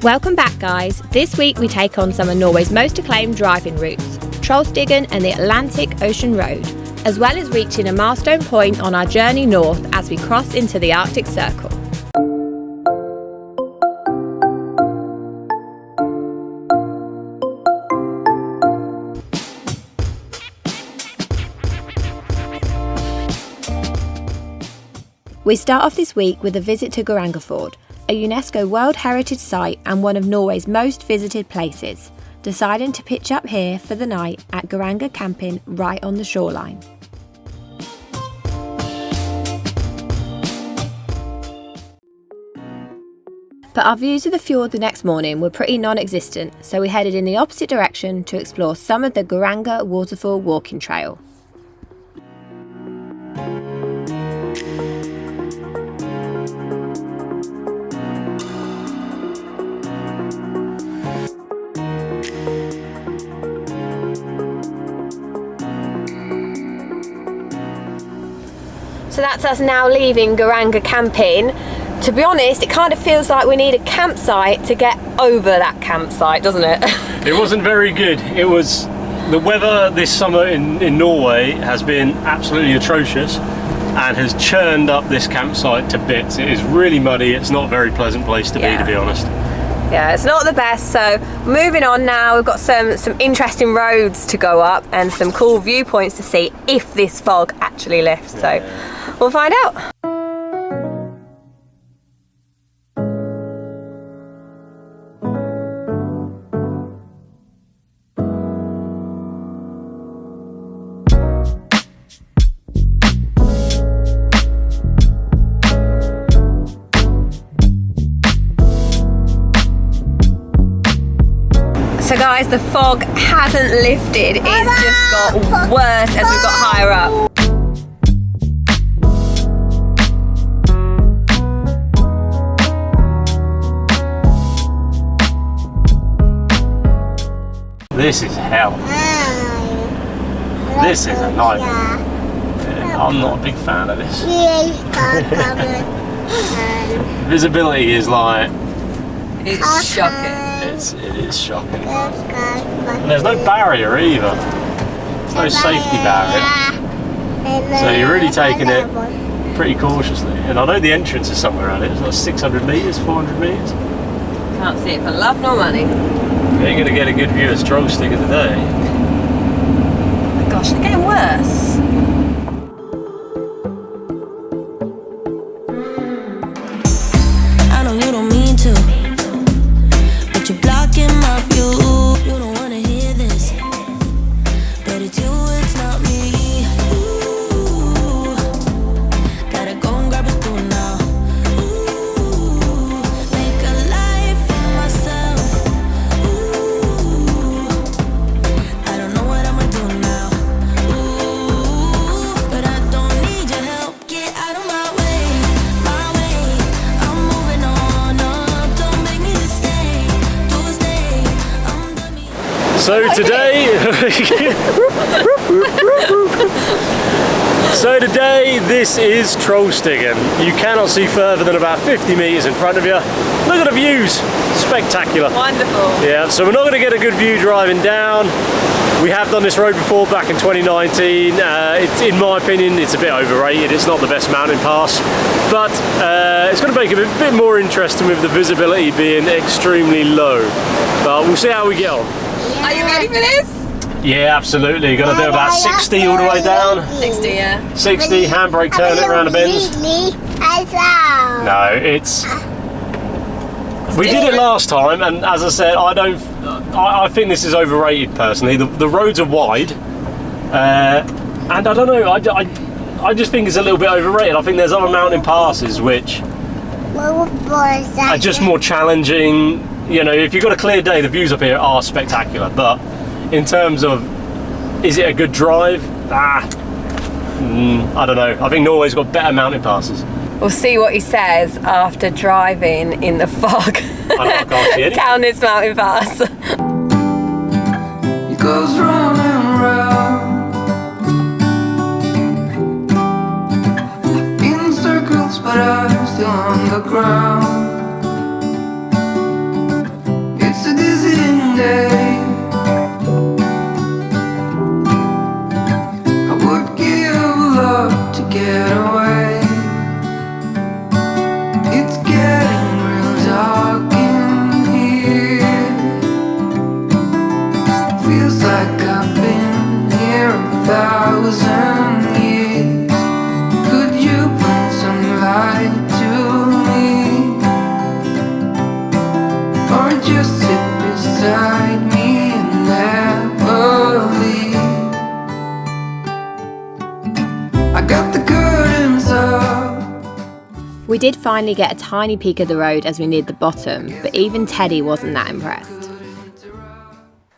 Welcome back, guys. This week we take on some of Norway's most acclaimed driving routes, Trollstigen and the Atlantic Ocean Road, as well as reaching a milestone point on our journey north as we cross into the Arctic Circle. We start off this week with a visit to Geiranger Fjord, a UNESCO World Heritage Site and one of Norway's most visited places, deciding to pitch up here for the night at Geiranger Camping right on the shoreline. But our views of the fjord the next morning were pretty non-existent, so we headed in the opposite direction to explore some of the Geiranger Waterfall walking trail. So that's us now leaving Geiranger Camping. To be honest, it kind of feels like we need a campsite to get over that campsite, doesn't it? It wasn't very good. The weather this summer in Norway has been absolutely atrocious and has churned up this campsite to bits. It is really muddy. It's not a very pleasant place to be honest. Yeah, it's not the best. So moving on now, we've got some interesting roads to go up and some cool viewpoints to see if this fog actually lifts. So we'll find out. So guys, the fog hasn't lifted, it's just got worse as we've got higher up. This is hell. This is a nightmare. Yeah, I'm not a big fan of this. Visibility is like... It's shocking. It is shocking. And there's no barrier either. There's no safety barrier. So you're really taking it pretty cautiously. And I know the entrance is somewhere around it. It's like 600 metres, 400 metres. Can't see it for love nor money. You ain't going to get a good view of Trollstigen today. Oh my gosh, they're getting worse. I know you don't mean to, but you're blocking my view. You don't wanna hear this, but it's you, it's not me. Ooh, gotta go and grab a spoon now. Ooh, make a life for myself. Ooh, I don't know what I'ma do now. Ooh, but I don't need your help. Get out of my way, my way. I'm moving on up. Don't make me stay. I'm done. So today this is Trollstigen. You cannot see further than about 50 metres in front of you. Look at the views, spectacular. Wonderful. Yeah, so we're not going to get a good view driving down. We have done this road before back in 2019. In my opinion, it's a bit overrated. It's not the best mountain pass, but it's going to make it a bit more interesting with the visibility being extremely low. But we'll see how we get on. Are you ready for this? Yeah, absolutely. Going to do about 60 all the way down. 60, yeah. 60, handbrake, turn it around the bends. No, it's... We did it last time, and as I said, I think this is overrated personally. The roads are wide, and I don't know, I just think it's a little bit overrated. I think there's other mountain passes which are just more challenging. You know, if you've got a clear day, the views up here are spectacular, but in terms of, is it a good drive? I don't know. I think Norway's got better mountain passes. We'll see what he says after driving in the fog I can't see it. down this mountain pass. It goes round and round in circles, but I'm still on the ground. might just sit beside me and never leave. I got the curtains up. We did finally get a tiny peek of the road as we neared the bottom, but even Teddy wasn't that impressed.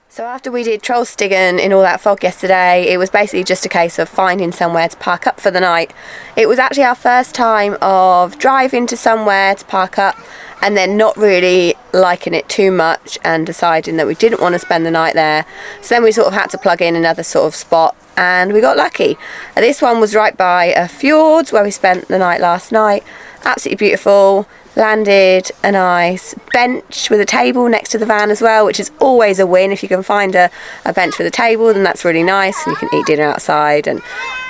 So after we did Trollstigen in all that fog yesterday, it was basically just a case of finding somewhere to park up for the night. It was actually our first time of driving to somewhere to park up and then not really liking it too much and deciding that we didn't want to spend the night there. So then we sort of had to plug in another sort of spot and we got lucky. This one was right by a fjord where we spent the night last night. Absolutely beautiful. Landed a nice bench with a table next to the van as well, which is always a win. If you can find a bench with a table, then that's really nice, and you can eat dinner outside and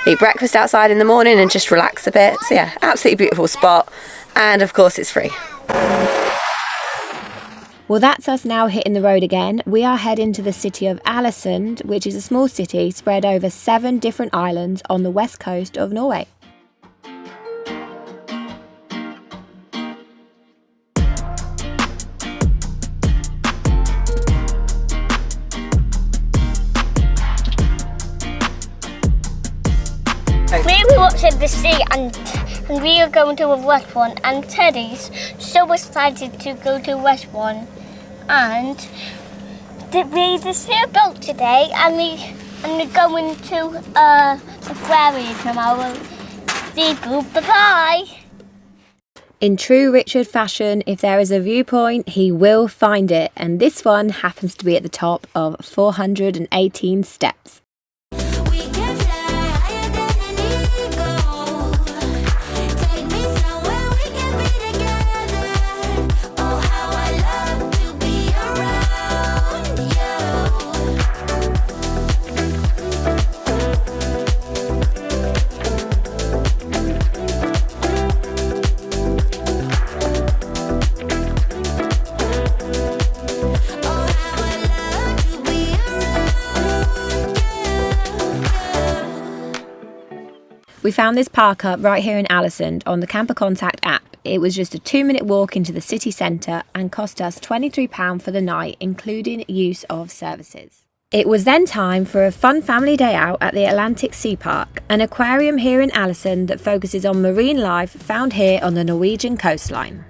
eat breakfast outside in the morning and just relax a bit. So yeah, absolutely beautiful spot, and of course it's free. Well, that's us now hitting the road again. We are heading to the city of Alesund, which is a small city spread over 7 different islands on the west coast of Norway. We were watching the sea and we are going to a restaurant, and Teddy's so excited to go to a restaurant, and we just see a boat today and we're going to the ferry tomorrow. See you, bye-bye. In true Richard fashion, if there is a viewpoint, he will find it, and this one happens to be at the top of 418 steps. We found this park up right here in Alesund on the Camper Contact app. It was just a 2-minute walk into the city centre and cost us £23 for the night, including use of services. It was then time for a fun family day out at the Atlantic Sea Park, an aquarium here in Alesund that focuses on marine life found here on the Norwegian coastline.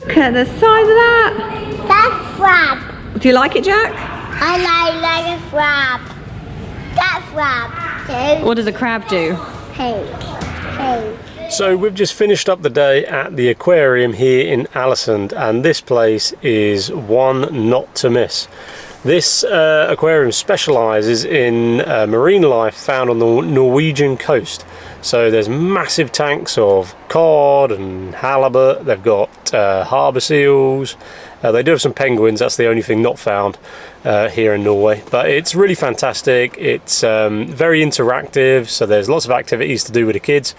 Look at the size of that! That's crab. Do you like it, Jack? I like a crab. That's crab too. What does a crab do? Hey. So we've just finished up the day at the aquarium here in Alesund, and this place is one not to miss. This aquarium specialises in marine life found on the Norwegian coast. So there's massive tanks of cod and halibut. They've got harbour seals. They do have some penguins. That's the only thing not found here in Norway. But it's really fantastic. It's very interactive. So there's lots of activities to do with the kids.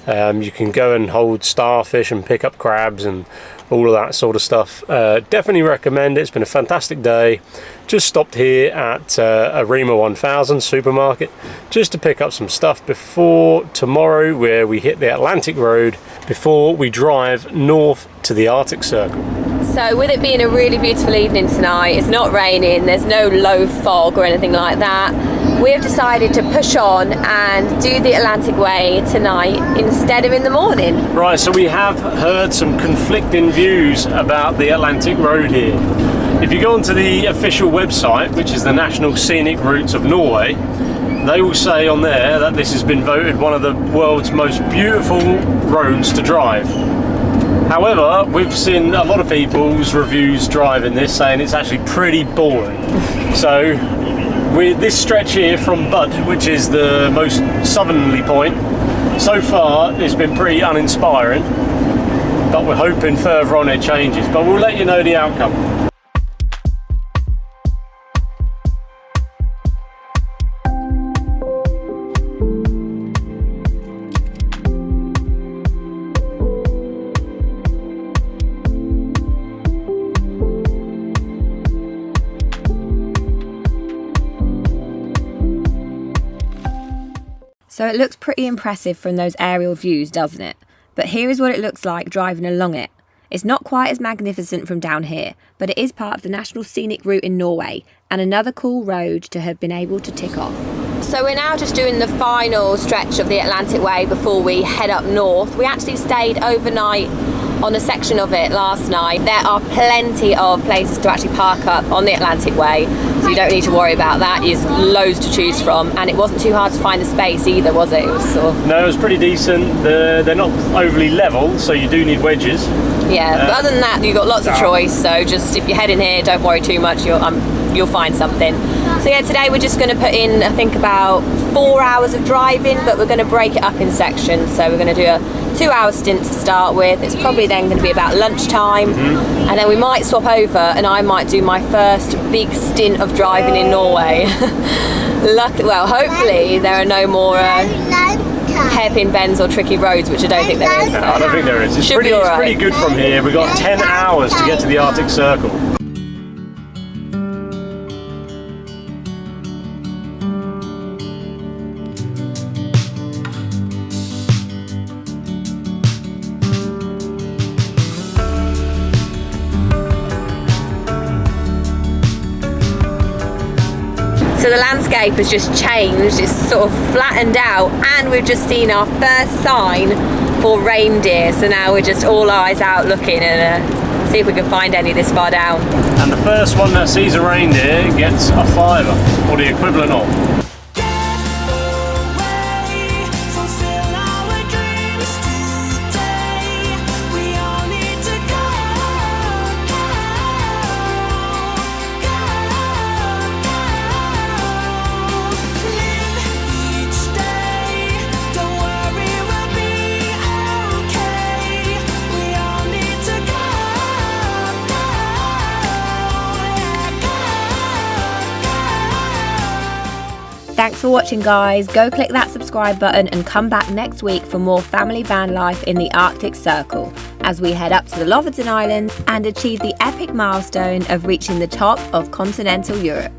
You can go and hold starfish and pick up crabs and all of that sort of stuff. Definitely recommend it. It's been a fantastic day. Just stopped here at a Rema 1000 supermarket just to pick up some stuff before tomorrow, where we hit the Atlantic Road before we drive north to the Arctic Circle. So with it being a really beautiful evening tonight, it's not raining, there's no low fog or anything like that, we have decided to push on and do the Atlantic Way tonight instead of in the morning. Right, so we have heard some conflicting views about the Atlantic Road here. If you go onto the official website, which is the National Scenic Routes of Norway, they will say on there that this has been voted one of the world's most beautiful roads to drive. However, we've seen a lot of people's reviews driving this saying it's actually pretty boring. So with this stretch here from Bud, which is the most southerly point, so far it's been pretty uninspiring, but we're hoping further on it changes, but we'll let you know the outcome. So it looks pretty impressive from those aerial views, doesn't it? But here is what it looks like driving along it. It's not quite as magnificent from down here, but it is part of the National Scenic Route in Norway, and another cool road to have been able to tick off. So we're now just doing the final stretch of the Atlantic Way before we head up north. We actually stayed overnight on a section of it last night. There are plenty of places to actually park up on the Atlantic Way, so you don't need to worry about that. There's loads to choose from, and it wasn't too hard to find a space either, was it? It was sort of... No, it was pretty decent. They're not overly level, so you do need wedges. Yeah, but other than that, you've got lots of choice, so just if you're heading here, don't worry too much, you'll find something. So yeah, today we're just going to put in, I think, about 4 hours of driving, but we're going to break it up in sections. So we're going to do a 2-hour stint to start with. It's probably then going to be about lunchtime, and then we might swap over and I might do my first big stint of driving in Norway. Hopefully there are no more hairpin bends or tricky roads, which I don't think there is. No, I don't think there is. It's pretty good from here. We've got 10 hours to get to the Arctic Circle. So the landscape has just changed, it's sort of flattened out, and we've just seen our first sign for reindeer. So now we're just all eyes out looking and see if we can find any this far down. And the first one that sees a reindeer gets a $5, or the equivalent of. Thanks for watching, guys. Go click that subscribe button and come back next week for more family van life in the Arctic Circle as we head up to the Lofoten Islands and achieve the epic milestone of reaching the top of continental Europe.